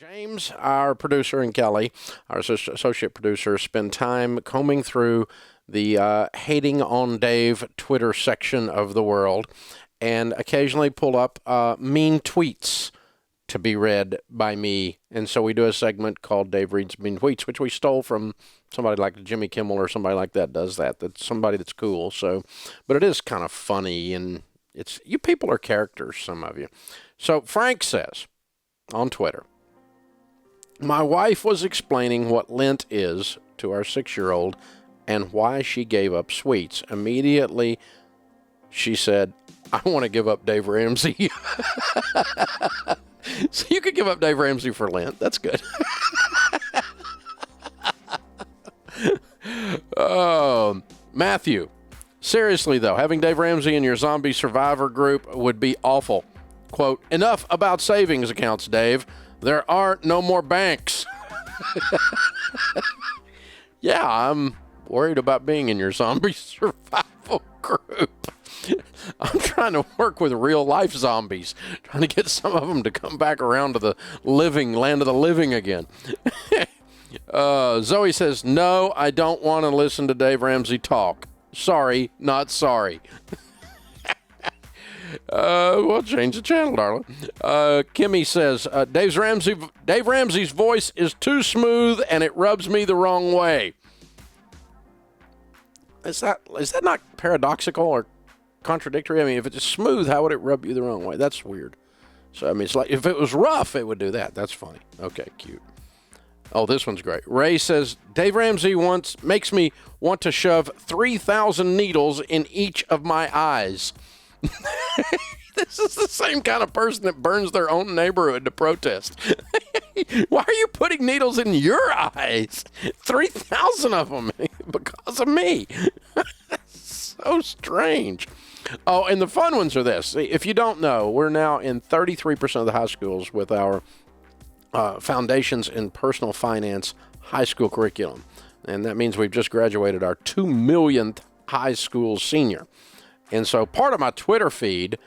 James, our producer, and Kelly, our associate producer, spend time combing through the hating on Dave Twitter section of the world and occasionally pull up mean tweets to be read by me. And so we do a segment called Dave Reads Mean Tweets, which we stole from somebody like Jimmy Kimmel or somebody like that does that. That's somebody that's cool. So, but it is kind of funny, and you people are characters, some of you. So Frank says on Twitter, my wife was explaining what Lent is to our 6-year-old and why she gave up sweets. Immediately, she said, I want to give up Dave Ramsey. So you could give up Dave Ramsey for Lent. That's good. Matthew, seriously, though, having Dave Ramsey in your zombie survivor group would be awful. Quote, enough about savings accounts, Dave. There aren't no more banks. Yeah, I'm worried about being in your zombie survival group. I'm trying to work with real life zombies, trying to get some of them to come back around to the land of the living again. Zoe says, no, I don't want to listen to Dave Ramsey talk. Sorry, not sorry. We'll change the channel, darling. Kimmy says, Dave Ramsey's voice is too smooth and it rubs me the wrong way. Is that not paradoxical or contradictory? I mean, if it's smooth, how would it rub you the wrong way? That's weird. So, I mean, it's like if it was rough, it would do that. That's funny. Okay, cute. Oh, this one's great. Ray says, Dave Ramsey makes me want to shove 3,000 needles in each of my eyes. This is the same kind of person that burns their own neighborhood to protest. Why are you putting needles in your eyes? 3,000 of them because of me. So strange. Oh, and the fun ones are this. If you don't know, we're now in 33% of the high schools with our Foundations in Personal Finance high school curriculum. And that means we've just graduated our 2 millionth high school senior. And so part of my Twitter feed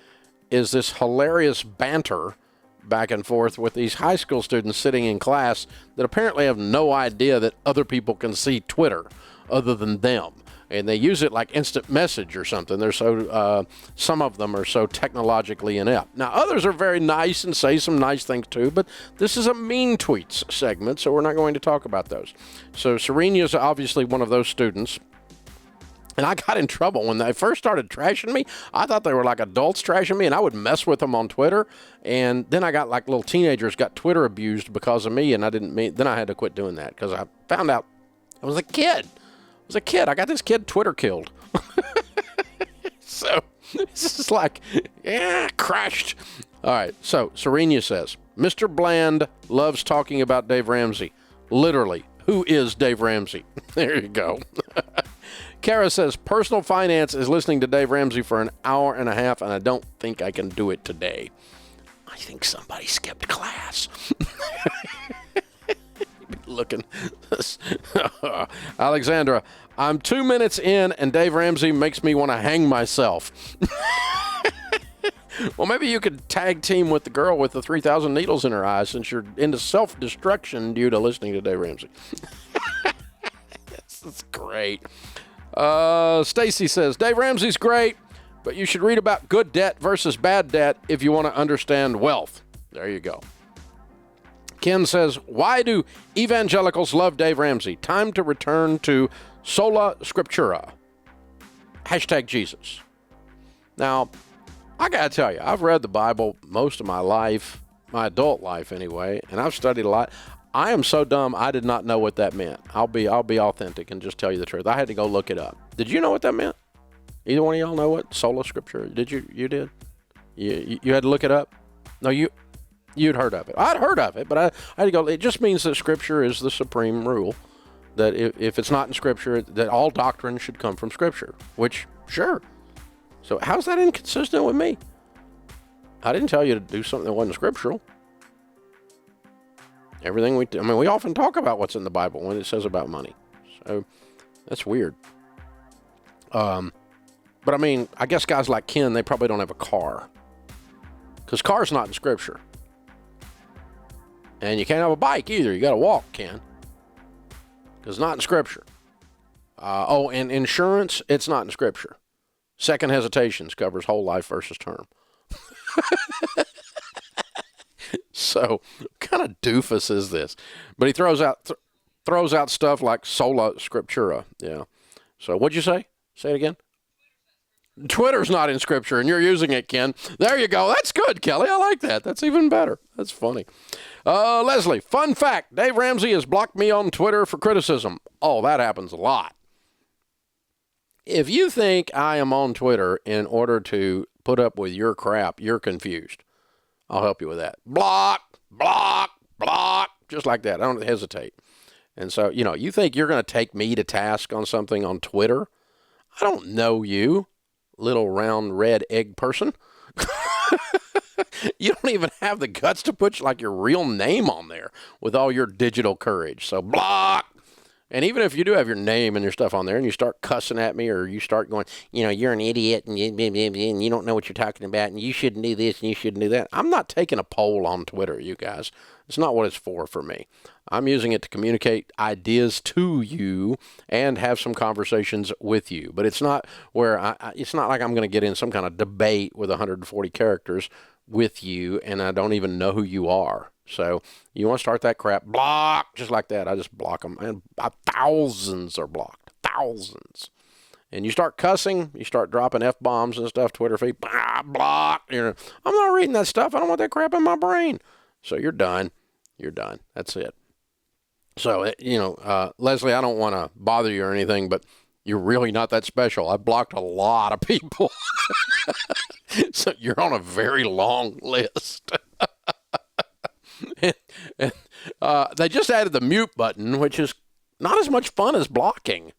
is this hilarious banter back and forth with these high school students sitting in class that apparently have no idea that other people can see Twitter other than them. And they use it like instant message or something. They're so, some of them are so technologically inept. Now, others are very nice and say some nice things too, but this is a mean tweets segment, so we're not going to talk about those. So Serena is obviously one of those students. And I got in trouble when they first started trashing me. I thought they were like adults trashing me, and I would mess with them on Twitter. And then I got like little teenagers got Twitter abused because of me, and then I had to quit doing that because I found out I was a kid. I got this kid Twitter killed. So this is like, crashed. All right, so Serena says, Mr. Bland loves talking about Dave Ramsey. Literally, who is Dave Ramsey? There you go. Kara says, personal finance is listening to Dave Ramsey for an hour and a half, and I don't think I can do it today. I think somebody skipped class. Looking. Alexandra, I'm 2 minutes in, and Dave Ramsey makes me want to hang myself. Well, maybe you could tag team with the girl with the 3,000 needles in her eyes since you're into self-destruction due to listening to Dave Ramsey. That's great. Stacy says, Dave Ramsey's great, but you should read about good debt versus bad debt if you want to understand wealth. There you go. Ken says, why do evangelicals love Dave Ramsey? Time to return to sola scriptura. # Jesus. Now, I got to tell you, I've read the Bible most of my life, my adult life anyway, and I've studied a lot. I am so dumb, I did not know what that meant. I'll be authentic and just tell you the truth. I had to go look it up. Did you know what that meant? Either one of y'all know what sola scriptura? Did you? You did? You had to look it up? No, you'd heard of it. I'd heard of it, but I had to go. It just means that Scripture is the supreme rule. That if it's not in Scripture, that all doctrine should come from Scripture. Which, sure. So how's that inconsistent with me? I didn't tell you to do something that wasn't scriptural. Everything we often talk about what's in the Bible when it says about money. So that's weird. But I mean, I guess guys like Ken, they probably don't have a car. Because car's not in Scripture. And you can't have a bike either. You got to walk, Ken. Because it's not in Scripture. And insurance, it's not in Scripture. Second hesitations covers whole life versus term. So, what kind of doofus is this? But he throws out stuff like sola scriptura. Yeah. So, what'd you say? Say it again. Twitter's not in Scripture, and you're using it, Ken. There you go. That's good, Kelly. I like that. That's even better. That's funny. Leslie, fun fact. Dave Ramsey has blocked me on Twitter for criticism. Oh, that happens a lot. If you think I am on Twitter in order to put up with your crap, you're confused. I'll help you with that. Block, block, block. Just like that. I don't hesitate. And so, you think you're going to take me to task on something on Twitter? I don't know you, little round red egg person. You don't even have the guts to put your real name on there with all your digital courage. So block. And even if you do have your name and your stuff on there and you start cussing at me or you start going, you're an idiot and you don't know what you're talking about and you shouldn't do this and you shouldn't do that. I'm not taking a poll on Twitter, you guys. It's not what it's for me. I'm using it to communicate ideas to you and have some conversations with you. But it's not where it's not like I'm going to get in some kind of debate with 140 characters with you and I don't even know who you are. So you want to start that crap, block, just like that. I just block them. And thousands are blocked, thousands. And you start cussing, you start dropping F-bombs and stuff, Twitter feed, block. I'm not reading that stuff. I don't want that crap in my brain. So you're done. You're done. That's it. So, Leslie, I don't want to bother you or anything, but you're really not that special. I blocked a lot of people. So you're on a very long list. and they just added the mute button, which is not as much fun as blocking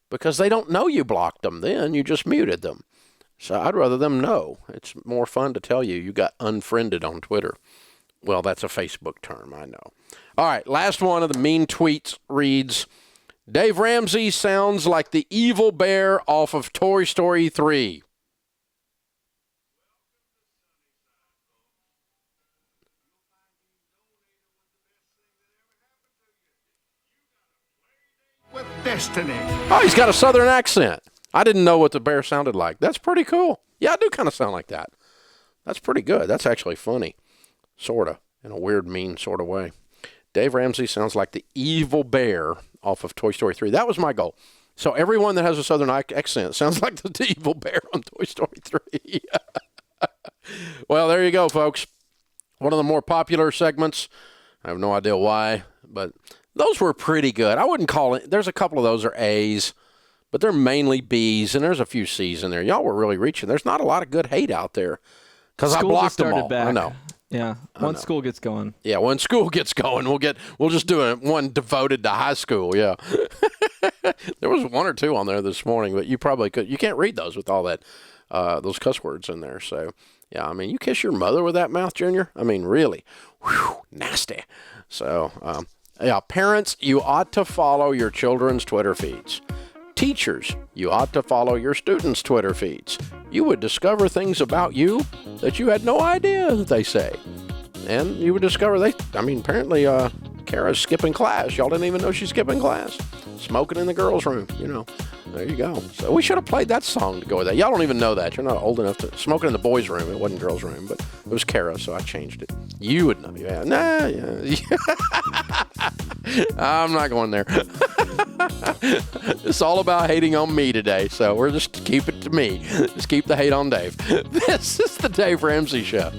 because they don't know you blocked them then. You just muted them. So I'd rather them know. It's more fun to tell you got unfriended on Twitter. Well, that's a Facebook term, I know. All right, last one of the mean tweets reads, Dave Ramsey sounds like the evil bear off of Toy Story 3. With destiny. Oh, he's got a southern accent. I didn't know what the bear sounded like. That's pretty cool. Yeah, I do kind of sound like that. That's pretty good. That's actually funny. Sort of. In a weird, mean sort of way. Dave Ramsey sounds like the evil bear off of Toy Story 3. That was my goal. So everyone that has a southern accent sounds like the evil bear on Toy Story 3. Well, there you go, folks. One of the more popular segments. I have no idea why, but those were pretty good. I wouldn't call it. There's a couple of those are A's, but they're mainly B's, and there's a few C's in there. Y'all were really reaching. There's not a lot of good hate out there because I blocked them all. Back. I know. Yeah, once school gets going. Yeah, when school gets going, we'll just do one devoted to high school. Yeah, there was one or two on there this morning, but you probably could. You can't read those with all that those cuss words in there. So yeah, I mean, you kiss your mother with that mouth, Junior. I mean, really, nasty. So yeah, parents, you ought to follow your children's Twitter feeds. Teachers, you ought to follow your students' Twitter feeds. You would discover things about you that you had no idea that they say. And you would discover apparently Kara's skipping class. Y'all didn't even know she's skipping class. Smoking in the girls' room, There you go. So we should have played that song to go with that. Y'all don't even know that. You're not old enough to smoking in the boys' room. It wasn't girls' room, but it was Kara, so I changed it. You would know. Yeah. Nah, yeah. I'm not going there. It's all about hating on me today, so we're just keep it to me. Just keep the hate on Dave. This is the Dave Ramsey Show.